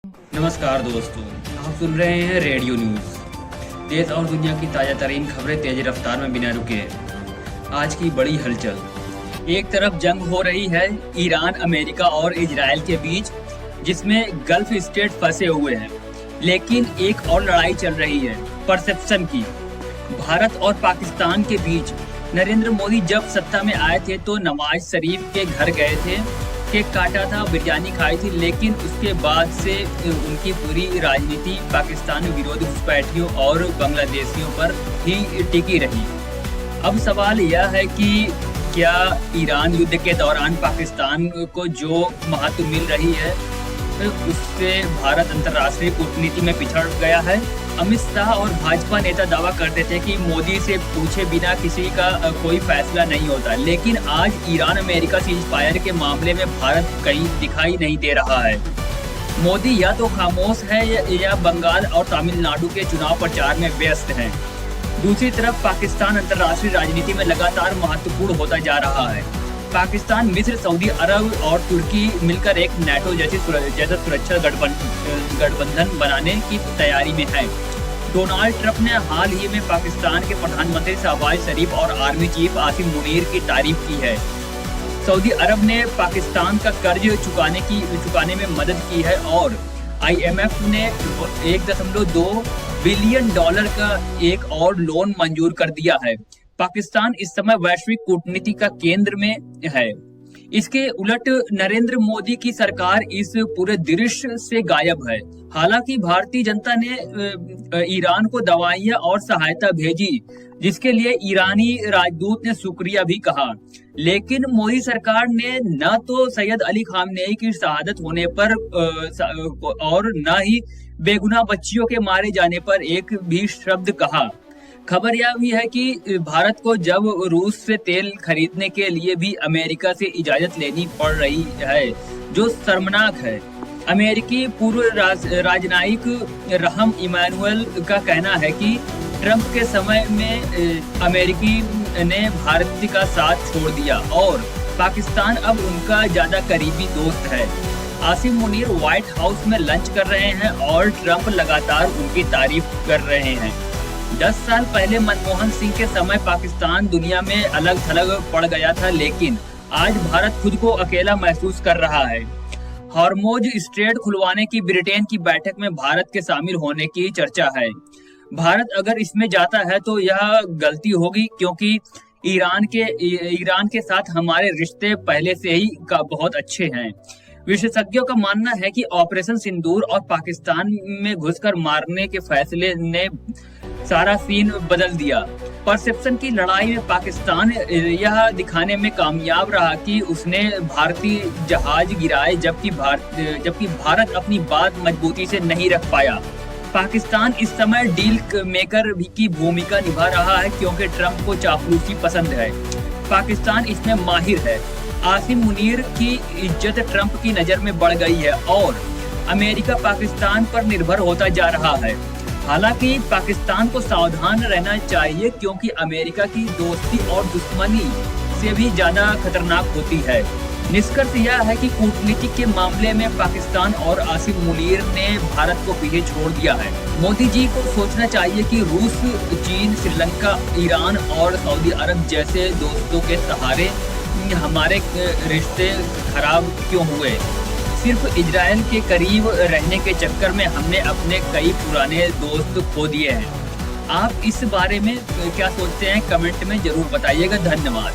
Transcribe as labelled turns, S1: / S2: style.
S1: नमस्कार दोस्तों, आप सुन रहे हैं रेडियो न्यूज़। देश और दुनिया की ताज़ा तरीन खबरें तेज रफ्तार में बिना रुके। आज की बड़ी हलचल। एक तरफ जंग हो रही है ईरान, अमेरिका और इजराइल के बीच, जिसमें गल्फ स्टेट फंसे हुए हैं। लेकिन एक और लड़ाई चल रही है परसेप्शन की, भारत और पाकिस्तान के बीच। नरेंद्र मोदी जब सत्ता में आए थे तो नवाज शरीफ के घर गए थे, केक काटा था, बिरयानी खाई थी, लेकिन उसके बाद से उनकी पूरी राजनीति पाकिस्तान विरोधी घुसपैठियों और बांग्लादेशियों पर ही टिकी रही। अब सवाल यह है कि क्या ईरान युद्ध के दौरान पाकिस्तान को जो महत्व मिल रही है उससे भारत अंतर्राष्ट्रीय कूटनीति में पिछड़ गया है। अमित शाह और भाजपा नेता दावा करते थे कि मोदी से पूछे बिना किसी का कोई फैसला नहीं होता, लेकिन आज ईरान अमेरिका सीज़फायर के मामले में भारत कहीं दिखाई नहीं दे रहा है। मोदी या तो खामोश है या बंगाल और तमिलनाडु के चुनाव प्रचार में व्यस्त हैं। दूसरी तरफ पाकिस्तान अंतर्राष्ट्रीय राजनीति में लगातार महत्वपूर्ण होता जा रहा है। पाकिस्तान, मिस्र, सऊदी अरब और तुर्की मिलकर एक नाटो जैसा सुरक्षा गठबंधन बनाने की तैयारी में है। डोनाल्ड ट्रंप ने हाल ही में पाकिस्तान के प्रधानमंत्री शहबाज शरीफ और आर्मी चीफ आसिम मुनीर की तारीफ की है। सऊदी अरब ने पाकिस्तान का कर्ज चुकाने में मदद की है और IMF ने $1.2 बिलियन का एक और लोन मंजूर कर दिया है। पाकिस्तान इस समय वैश्विक कूटनीति का केंद्र में है। इसके उलट नरेंद्र मोदी की सरकार इस पूरे दृश्य से गायब है। हालांकि भारतीय जनता ने ईरान को दवाइयां और सहायता भेजी, जिसके लिए ईरानी राजदूत ने शुक्रिया भी कहा, लेकिन मोदी सरकार ने न तो सैयद अली खामनेई की शहादत होने पर और न ही बेगुनाह बच्चियों के मारे जाने पर एक भी शब्द कहा। खबर यह भी है कि भारत को जब रूस से तेल खरीदने के लिए भी अमेरिका से इजाजत लेनी पड़ रही है, जो शर्मनाक है। अमेरिकी पूर्व राजनयिक रहम इमानुएल का कहना है कि ट्रंप के समय में अमेरिकी ने भारत का साथ छोड़ दिया और पाकिस्तान अब उनका ज्यादा करीबी दोस्त है। आसिम मुनीर व्हाइट हाउस में लंच कर रहे हैं और ट्रंप लगातार उनकी तारीफ कर रहे हैं। 10 साल पहले मनमोहन सिंह के समय पाकिस्तान दुनिया में अलग थलग पड़ गया था, लेकिन आज भारत खुद को अकेला महसूस कर रहा है। हॉर्मोज स्ट्रेट खुलवाने की ब्रिटेन की बैठक में भारत के शामिल होने की चर्चा है। भारत अगर इसमें जाता है तो यह गलती होगी, क्योंकि ईरान के साथ हमारे रिश्ते पहले से ही बहुत अच्छे हैं। विशेषज्ञों का मानना है कि ऑपरेशन सिंदूर और पाकिस्तान में घुसकर मारने के फैसले ने सारा सीन बदल दिया। परसेप्शन की लड़ाई में पाकिस्तान यह दिखाने में कामयाब रहा कि उसने भारतीय जहाज गिराए, जबकि भारत अपनी बात मजबूती से नहीं रख पाया। पाकिस्तान इस समय डील मेकर की भूमिका निभा रहा है, क्योंकि ट्रंप को चापलूसी पसंद है। पाकिस्तान इसमें माहिर है। आसिम मुनीर की इज्जत ट्रंप की नजर में बढ़ गई है और अमेरिका पाकिस्तान पर निर्भर होता जा रहा है। हालांकि पाकिस्तान को सावधान रहना चाहिए, क्योंकि अमेरिका की दोस्ती और दुश्मनी से भी ज्यादा खतरनाक होती है। निष्कर्ष यह है कि कूटनीति के मामले में पाकिस्तान और आसिम मुनीर ने भारत को पीछे छोड़ दिया है। मोदी जी को सोचना चाहिए कि रूस, चीन, श्रीलंका, ईरान और सऊदी अरब जैसे दोस्तों के सहारे हमारे रिश्ते खराब क्यों हुए। सिर्फ इजराइल के करीब रहने के चक्कर में हमने अपने कई पुराने दोस्त खो दिए हैं। आप इस बारे में क्या सोचते हैं, कमेंट में जरूर बताइएगा। धन्यवाद।